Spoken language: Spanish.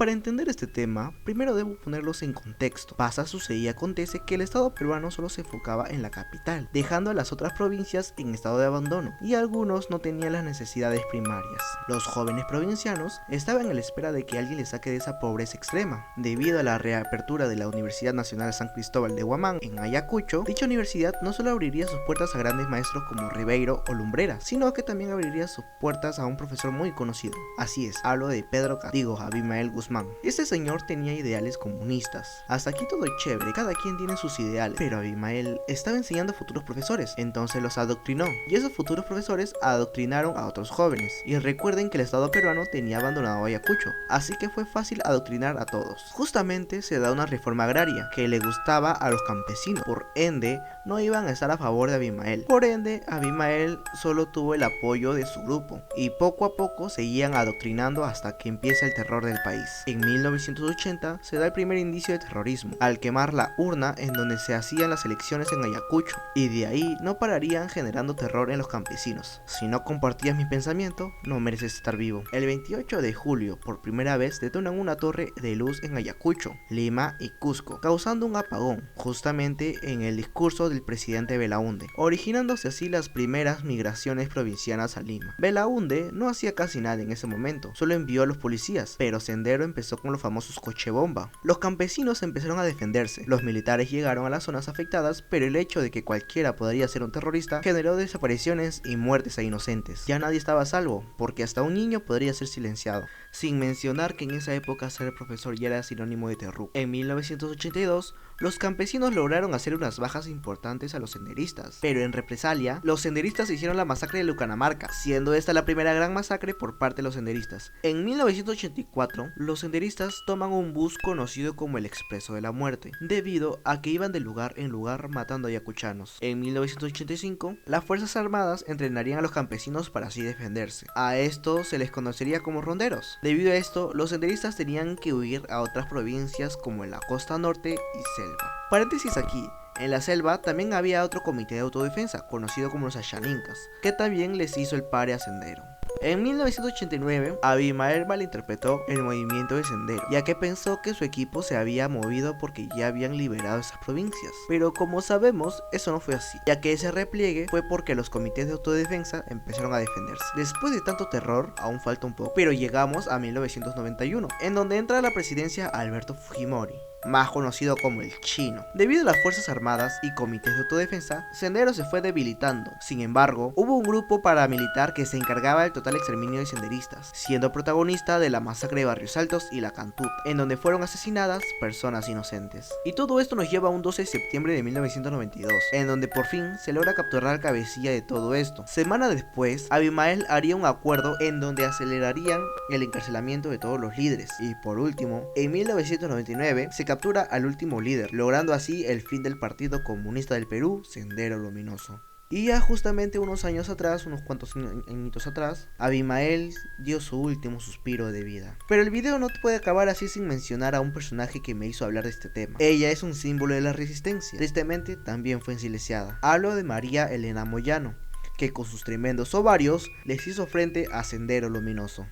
Para entender este tema, primero debo ponerlos en contexto. Pasa, sucede y acontece que el Estado peruano solo se enfocaba en la capital, dejando a las otras provincias en estado de abandono, y algunos no tenían las necesidades primarias. Los jóvenes provincianos estaban a la espera de que alguien les saque de esa pobreza extrema. Debido a la reapertura de la Universidad Nacional San Cristóbal de Huamán en Ayacucho, dicha universidad no solo abriría sus puertas a grandes maestros como Ribeiro o Lumbreras, sino que también abriría sus puertas a un profesor muy conocido. Así es, hablo de Abimael Guzmán. Este señor tenía ideales comunistas. Hasta aquí todo es chévere, cada quien tiene sus ideales, pero Abimael estaba enseñando a futuros profesores, entonces los adoctrinó, y esos futuros profesores adoctrinaron a otros jóvenes. Y recuerden que el Estado peruano tenía abandonado Ayacucho, así que fue fácil adoctrinar a todos. Justamente se da una reforma agraria que le gustaba a los campesinos, por ende no iban a estar a favor de Abimael. Por ende, Abimael solo tuvo el apoyo de su grupo, y poco a poco seguían adoctrinando hasta que empieza el terror del país. En 1980 se da el primer indicio de terrorismo, al quemar la urna en donde se hacían las elecciones en Ayacucho, y de ahí no pararían generando terror en los campesinos. Si no compartías mi pensamiento, no mereces estar vivo. El 28 de julio, por primera vez, detonan una torre de luz en Ayacucho, Lima y Cusco, causando un apagón, justamente en el discurso del presidente Belaúnde, originándose así las primeras migraciones provincianas a Lima. Belaúnde no hacía casi nada en ese momento, solo envió a los policías, pero Sendero empezó con los famosos coche bomba. Los campesinos empezaron a defenderse, los militares llegaron a las zonas afectadas, pero el hecho de que cualquiera podría ser un terrorista generó desapariciones y muertes a inocentes. Ya nadie estaba a salvo, porque hasta un niño podría ser silenciado, sin mencionar que en esa época ser profesor ya era sinónimo de terror. En 1982, los campesinos lograron hacer unas bajas importantes a los senderistas, pero en represalia, los senderistas hicieron la masacre de Lucanamarca, siendo esta la primera gran masacre por parte de los senderistas. En 1984, los senderistas toman un bus conocido como el Expreso de la Muerte, debido a que iban de lugar en lugar matando ayacuchanos. En 1985, las Fuerzas Armadas entrenarían a los campesinos para así defenderse. A esto se les conocería como ronderos. Debido a esto, los senderistas tenían que huir a otras provincias como en la costa norte y selva. Paréntesis aquí. En la selva también había otro comité de autodefensa, conocido como los Ashanincas, que también les hizo el pare a Sendero. En 1989, Abimael malinterpretó el movimiento de Sendero, ya que pensó que su equipo se había movido porque ya habían liberado esas provincias. Pero como sabemos, eso no fue así, ya que ese repliegue fue porque los comités de autodefensa empezaron a defenderse. Después de tanto terror, aún falta un poco, pero llegamos a 1991, en donde entra a la presidencia Alberto Fujimori, más conocido como el Chino. Debido a las fuerzas armadas y comités de autodefensa, Sendero se fue debilitando. Sin embargo, hubo un grupo paramilitar que se encargaba del total exterminio de senderistas, siendo protagonista de la masacre de Barrios Altos y La Cantut, en donde fueron asesinadas personas inocentes. Y todo esto nos lleva a un 12 de septiembre de 1992, en donde por fin se logra capturar al cabecilla de todo esto. Semana después, Abimael haría un acuerdo en donde acelerarían el encarcelamiento de todos los líderes. Y por último, en 1999 se captura al último líder, logrando así el fin del Partido Comunista del Perú, Sendero Luminoso. Y ya justamente unos años atrás, unos cuantos añitos atrás, Abimael dio su último suspiro de vida. Pero el video no puede acabar así sin mencionar a un personaje que me hizo hablar de este tema. Ella es un símbolo de la resistencia. Tristemente, también fue silenciada. Hablo de María Elena Moyano, que con sus tremendos ovarios les hizo frente a Sendero Luminoso.